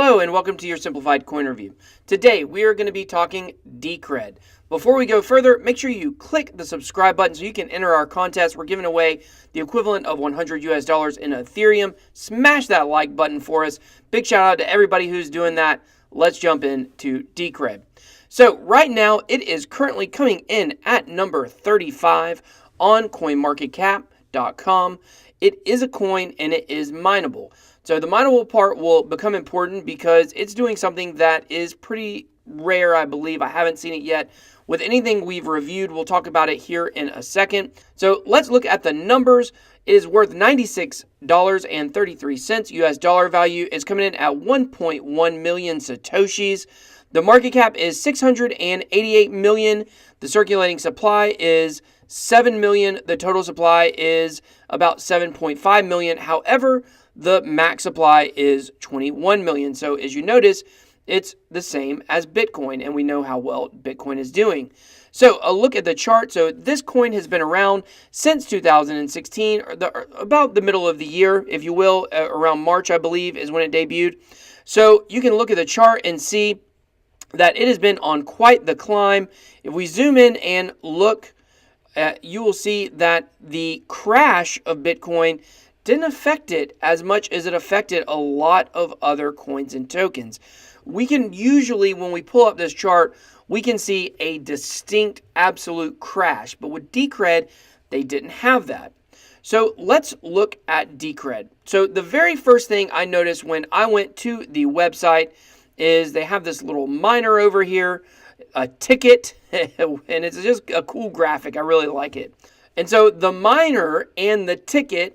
Hello and welcome to your Simplified Coin Review. Today we are going to be talking Decred. Before we go further, make sure you click the subscribe button so you can enter our contest. We're giving away the equivalent of $100 in Ethereum. Smash that like button for us. Big shout out to everybody who's doing that. Let's jump into Decred. So right now it is currently coming in at number 35 on coinmarketcap.com. It is a coin and it is mineable. So the mineable part will become important because it's doing something that is pretty rare, I believe. I haven't seen it yet with anything we've reviewed. We'll talk about it here in a second. So let's look at the numbers. It is worth $96.33 US dollar value. It's coming in at 1.1 million Satoshis. The market cap is 688 million. The circulating supply is 7 million. The total supply is about 7.5 million. However, the max supply is 21 million. So as you notice, it's the same as Bitcoin, and we know how well Bitcoin is doing. So a look at the chart. So this coin has been around since 2016, or about the middle of the year, if you will, around March, I believe, is when it debuted. So you can look at the chart and see that it has been on quite the climb. If we zoom in and look, you will see that the crash of Bitcoin didn't affect it as much as it affected a lot of other coins and tokens. We can usually, when we pull up this chart, we can see a distinct absolute crash. But with Decred, they didn't have that. So let's look at Decred. So the very first thing I noticed when I went to the website is they have this little miner over here, a ticket, and it's just a cool graphic. I really like it. And so the miner and the ticket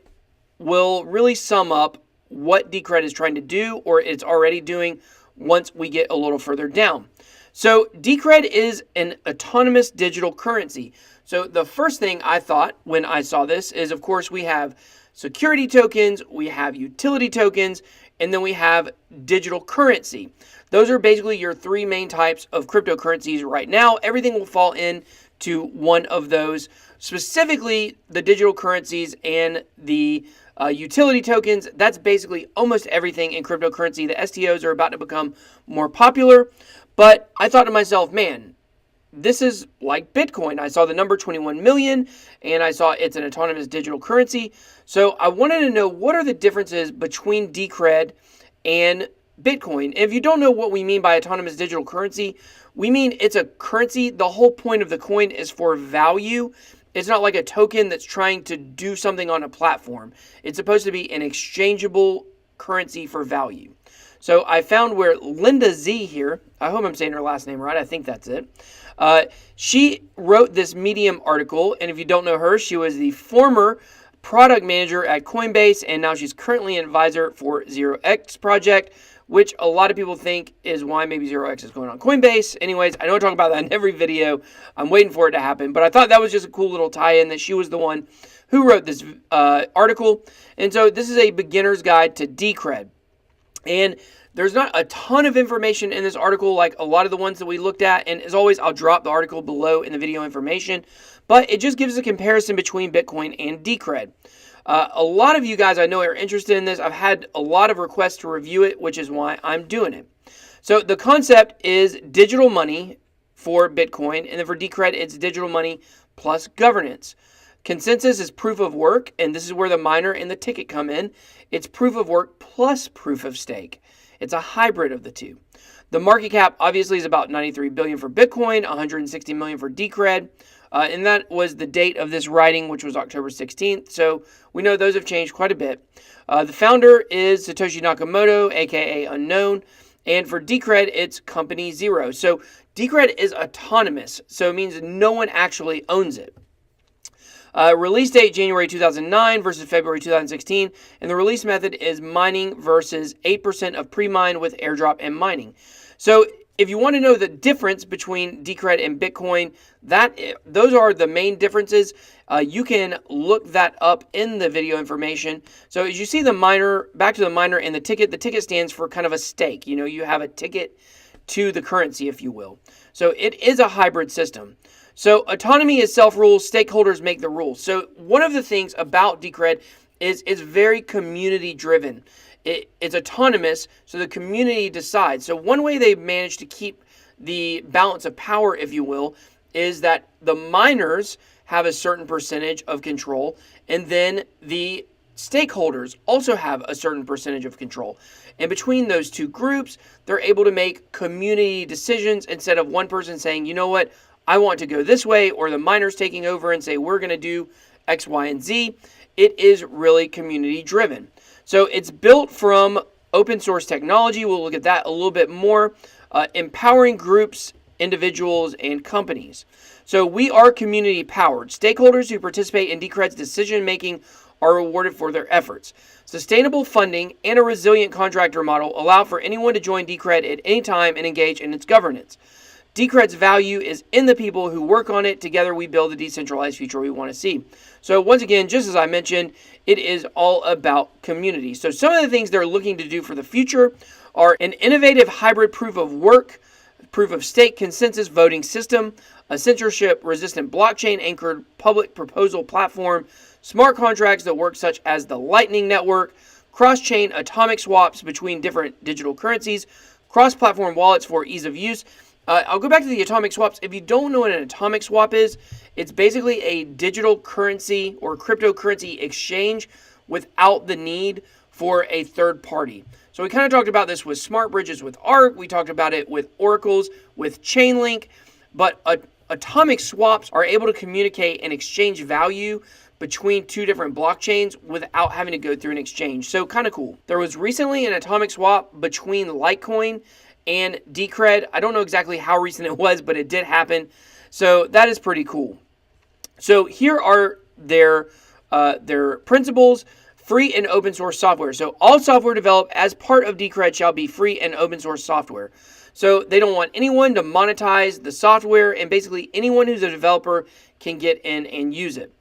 will really sum up what Decred is trying to do, or it's already doing, once we get a little further down. So Decred is an autonomous digital currency. So the first thing I thought when I saw this is, of course, we have security tokens, we have utility tokens, and then we have digital currency. Those are basically your three main types of cryptocurrencies right now. Everything will fall into one of those, specifically the digital currencies and the utility tokens. That's basically almost everything in cryptocurrency. The STOs are about to become more popular. But I thought to myself, man, this is like Bitcoin. I saw the number 21 million and I saw it's an autonomous digital currency. So I wanted to know, what are the differences between Decred and Bitcoin? And if you don't know what we mean by autonomous digital currency, we mean it's a currency. The whole point of the coin is for value. It's not like a token that's trying to do something on a platform. It's supposed to be an exchangeable currency for value. So I found where Linda Z here, I hope I'm saying her last name right, I think that's it. She wrote this Medium article, and if you don't know her, she was the former product manager at Coinbase, and now she's currently an advisor for 0x project, which a lot of people think is why maybe 0x is going on Coinbase. Anyways, I know I talk about that in every video. I'm waiting for it to happen, but I thought that was just a cool little tie-in that she was the one who wrote this article. And so this is a beginner's guide to Decred. And there's not a ton of information in this article like a lot of the ones that we looked at. And as always, I'll drop the article below in the video information. But it just gives a comparison between Bitcoin and Decred. A lot of you guys I know are interested in this. I've had a lot of requests to review it, which is why I'm doing it. So the concept is digital money for Bitcoin, and then for Decred, it's digital money plus governance. Consensus is proof of work, and this is where the miner and the ticket come in. It's proof of work plus proof of stake. It's a hybrid of the two. The market cap obviously is about 93 billion for Bitcoin, 160 million for Decred. And that was the date of this writing, which was October 16th. So we know those have changed quite a bit. The founder is Satoshi Nakamoto, aka Unknown. And for Decred, it's Company Zero. So Decred is autonomous. So it means no one actually owns it. Release date January 2009 versus February 2016. And the release method is mining versus 8% of pre-mine with airdrop and mining. So if you want to know the difference between Decred and Bitcoin, those are the main differences. You can look that up in the video information. So as you see the miner, back to the miner and the ticket stands for kind of a stake. You know, you have a ticket to the currency, if you will. So it is a hybrid system. So autonomy is self-rule, stakeholders make the rules. So one of the things about Decred is it's very community driven. it's autonomous, so the community decides. So one way they've managed to keep the balance of power, if you will, is that the miners have a certain percentage of control, and then the stakeholders also have a certain percentage of control. And between those two groups, they're able to make community decisions instead of one person saying, you know what, I want to go this way, or the miners taking over and say, we're going to do X, Y, and Z. It is really community driven. So it's built from open source technology. We'll look at that a little bit more. Empowering groups, individuals, and companies. So we are community powered. Stakeholders who participate in Decred's decision making are rewarded for their efforts. Sustainable funding and a resilient contractor model allow for anyone to join Decred at any time and engage in its governance. Decred's value is in the people who work on it. Together we build the decentralized future we want to see. So once again, just as I mentioned, it is all about community. So some of the things they're looking to do for the future are an innovative hybrid proof of work, proof of stake consensus voting system, a censorship-resistant blockchain-anchored public proposal platform, smart contracts that work such as the Lightning Network, cross-chain atomic swaps between different digital currencies, cross-platform wallets for ease of use. I'll go back to the atomic swaps. If you don't know what an atomic swap is, it's basically a digital currency or cryptocurrency exchange without the need for a third party. So we kind of talked about this with smart bridges with Arc. We talked about it with oracles, with Chainlink. But atomic swaps are able to communicate and exchange value between two different blockchains without having to go through an exchange. So kind of cool. There was recently an atomic swap between Litecoin and Decred. I don't know exactly how recent it was, but it did happen. So that is pretty cool. So here are their principles. Free and open source software. So all software developed as part of Decred shall be free and open source software. So they don't want anyone to monetize the software, and basically anyone who's a developer can get in and use it.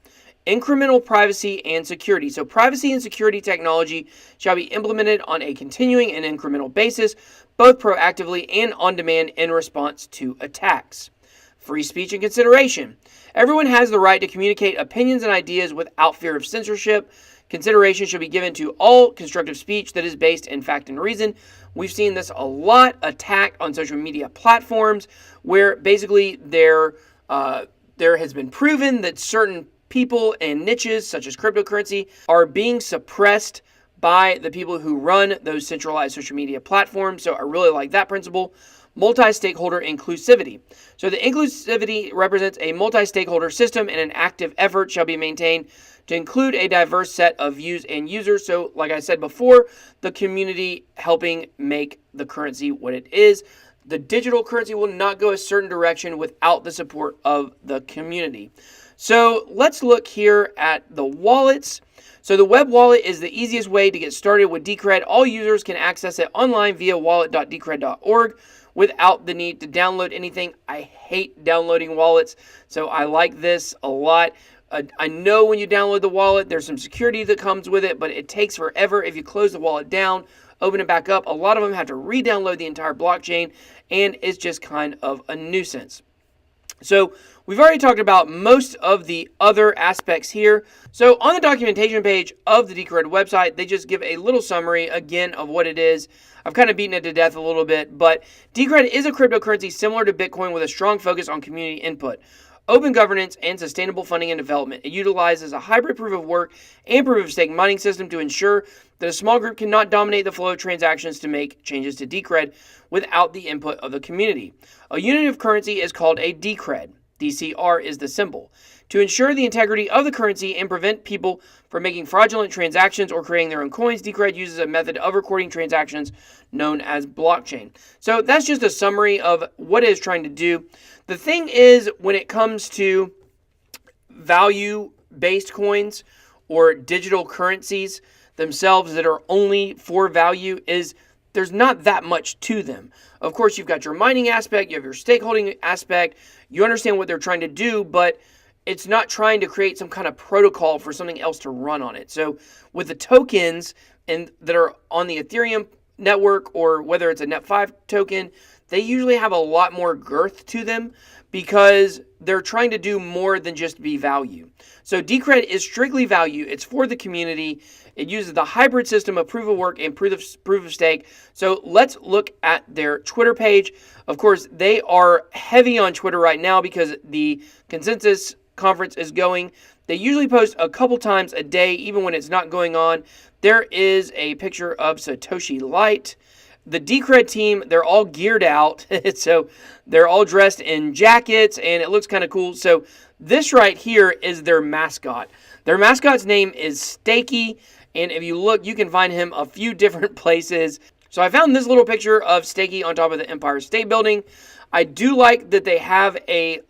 Incremental privacy and security. So privacy and security technology shall be implemented on a continuing and incremental basis, both proactively and on demand in response to attacks. Free speech and consideration. Everyone has the right to communicate opinions and ideas without fear of censorship. Consideration should be given to all constructive speech that is based in fact and reason. We've seen this a lot attacked on social media platforms where basically there has been proven that certain people and niches such as cryptocurrency are being suppressed by the people who run those centralized social media platforms. So I really like that principle. Multi-stakeholder inclusivity. So the inclusivity represents a multi-stakeholder system, and an active effort shall be maintained to include a diverse set of views and users. So like I said before, the community helping make the currency what it is. The digital currency will not go a certain direction without the support of the community. So let's look here at the wallets. So the web wallet is the easiest way to get started with Decred. All users can access it online via wallet.decred.org without the need to download anything. I hate downloading wallets, so I like this a lot. I know when you download the wallet, there's some security that comes with it, but it takes forever if you close the wallet down, open it back up. A lot of them have to re-download the entire blockchain, and it's just kind of a nuisance. So we've already talked about most of the other aspects here. So on the documentation page of the Decred website, they just give a little summary again of what it is. I've kind of beaten it to death a little bit, but Decred is a cryptocurrency similar to Bitcoin with a strong focus on community input, open governance, and sustainable funding and development. It utilizes a hybrid proof of work and proof of stake mining system to ensure that a small group cannot dominate the flow of transactions to make changes to Decred without the input of the community. A unit of currency is called a Decred. DCR is the symbol. To ensure the integrity of the currency and prevent people from making fraudulent transactions or creating their own coins, Decred uses a method of recording transactions known as blockchain. So that's just a summary of what it is trying to do. The thing is, when it comes to value-based coins or digital currencies themselves that are only for value, is there's not that much to them. Of course, you've got your mining aspect, you have your stakeholding aspect, you understand what they're trying to do, but it's not trying to create some kind of protocol for something else to run on it. So with the tokens that are on the Ethereum network, or whether it's a Net5 token, they usually have a lot more girth to them. because they're trying to do more than just be value. So Decred is strictly value. It's for the community. It uses the hybrid system of proof of work and proof of stake. So let's look at their Twitter page. Of course, they are heavy on Twitter right now because the consensus conference is going. They usually post a couple times a day, even when it's not going on. There is a picture of Satoshi Light. The Decred team, they're all geared out. So they're all dressed in jackets, and it looks kind of cool. So this right here is their mascot. Their mascot's name is Stakey, and if you look, you can find him a few different places. So I found this little picture of Stakey on top of the Empire State Building. I do like that they have a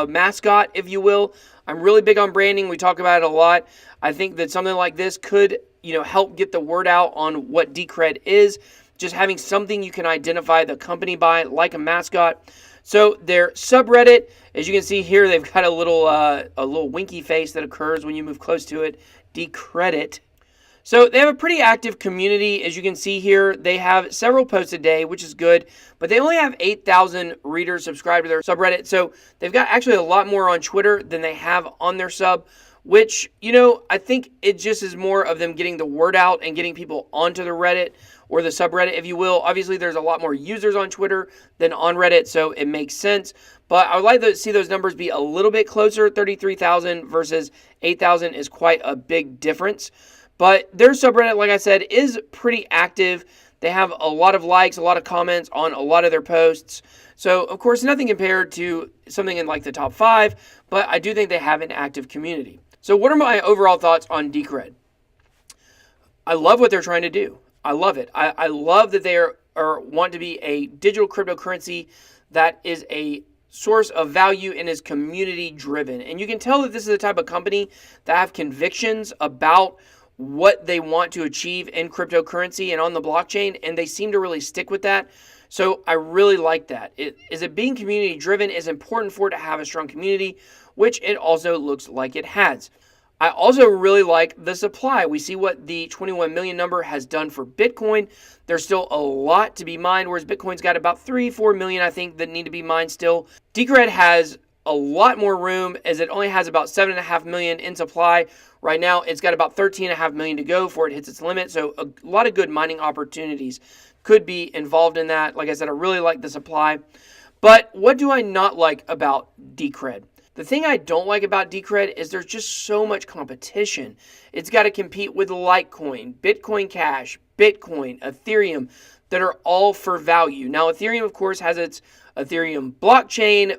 mascot, if you will. I'm really big on branding. We talk about it a lot. I think that something like this could, help get the word out on what Decred is. Just having something you can identify the company by, like a mascot. So their subreddit, as you can see here, they've got a little winky face that occurs when you move close to it. Decredit. So they have a pretty active community. As you can see here, they have several posts a day, which is good, but they only have 8,000 readers subscribed to their subreddit. So they've got actually a lot more on Twitter than they have on their sub, which, I think it just is more of them getting the word out and getting people onto the Reddit or the subreddit, if you will. Obviously, there's a lot more users on Twitter than on Reddit, so it makes sense. But I would like to see those numbers be a little bit closer. 33,000 versus 8,000 is quite a big difference. But their subreddit, like I said, is pretty active. They have a lot of likes, a lot of comments on a lot of their posts. So, of course, nothing compared to something in like the top 5, but I do think they have an active community. So what are my overall thoughts on Decred? I love what they're trying to do. I love it. I love that they want to be a digital cryptocurrency that is a source of value and is community driven. And you can tell that this is the type of company that have convictions about what they want to achieve in cryptocurrency and on the blockchain, and they seem to really stick with that. So I really like that. It being community driven is important for it to have a strong community, which it also looks like it has. I also really like the supply. We see what the 21 million number has done for Bitcoin. There's still a lot to be mined, whereas Bitcoin's got about 3-4 million, I think, that need to be mined still. Decred has a lot more room, as it only has about 7.5 million in supply. Right now, it's got about 13.5 million to go before it hits its limit. So a lot of good mining opportunities could be involved in that. Like I said, I really like the supply. But what do I not like about Decred? The thing I don't like about Decred is there's just so much competition. It's got to compete with Litecoin, Bitcoin Cash, Bitcoin, Ethereum, that are all for value. Now, Ethereum, of course, has its Ethereum blockchain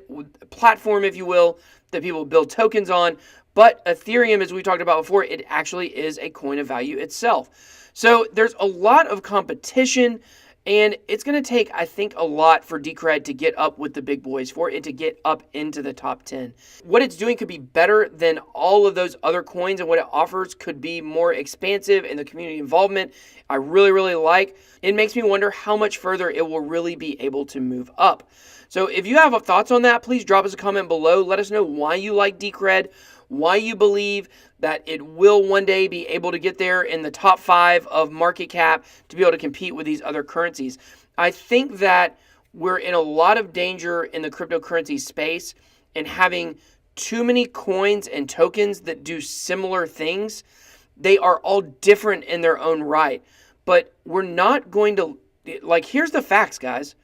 platform, if you will, that people build tokens on. But Ethereum, as we talked about before, it actually is a coin of value itself. So there's a lot of competition, and it's going to take, I think, a lot for Decred to get up with the big boys, for it to get up into the top 10. What it's doing could be better than all of those other coins, and what it offers could be more expansive in the community involvement. I really, really like. It makes me wonder how much further it will really be able to move up. So if you have thoughts on that, please drop us a comment below. Let us know why you like Decred, why you believe that it will one day be able to get there in the top 5 of market cap to be able to compete with these other currencies. I think that we're in a lot of danger in the cryptocurrency space and having too many coins and tokens that do similar things. They are all different in their own right, but we're not going to, here's the facts, guys.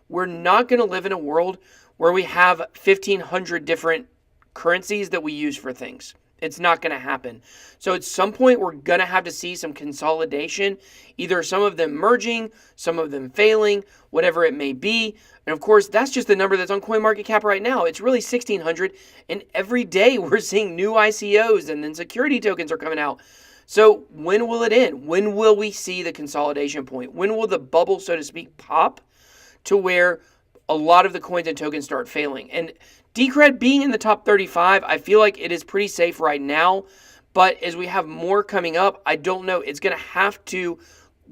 We're not going to live in a world where we have 1,500 different currencies that we use for things. It's not going to happen. So at some point, we're going to have to see some consolidation, either some of them merging, some of them failing, whatever it may be. And of course, that's just the number that's on CoinMarketCap right now. It's really 1,600. And every day we're seeing new ICOs and then security tokens are coming out. So when will it end? When will we see the consolidation point? When will the bubble, so to speak, pop to where a lot of the coins and tokens start failing? And Decred being in the top 35, I feel like it is pretty safe right now. But as we have more coming up, I don't know. It's going to have to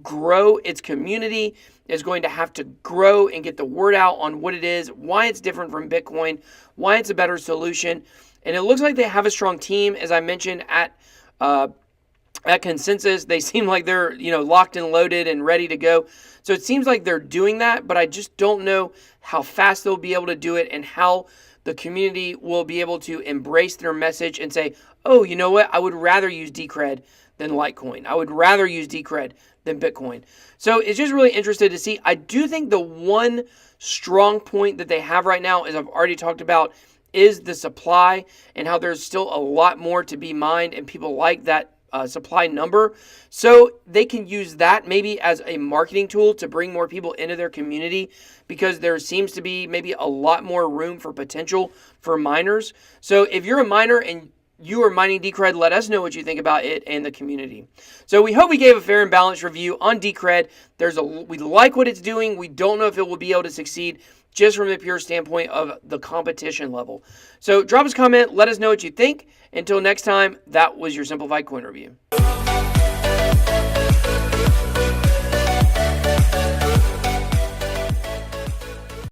grow its community. It's going to have to grow and get the word out on what it is, why it's different from Bitcoin, why it's a better solution. And it looks like they have a strong team, as I mentioned, at Consensus. They seem like they're, locked and loaded and ready to go. So it seems like they're doing that, but I just don't know how fast they'll be able to do it and how the community will be able to embrace their message and say, oh, you know what? I would rather use Decred than Litecoin. I would rather use Decred than Bitcoin. So it's just really interested to see. I do think the one strong point that they have right now, as I've already talked about, is the supply and how there's still a lot more to be mined, and people like that supply number. So they can use that maybe as a marketing tool to bring more people into their community, because there seems to be maybe a lot more room for potential for miners. So if you're a miner and you are mining Decred, let us know what you think about it and the community. So we hope we gave a fair and balanced review on Decred. We like what it's doing. We don't know if it will be able to succeed just from the pure standpoint of the competition level. So drop us a comment. Let us know what you think. Until next time, that was your Simplified Coin Review.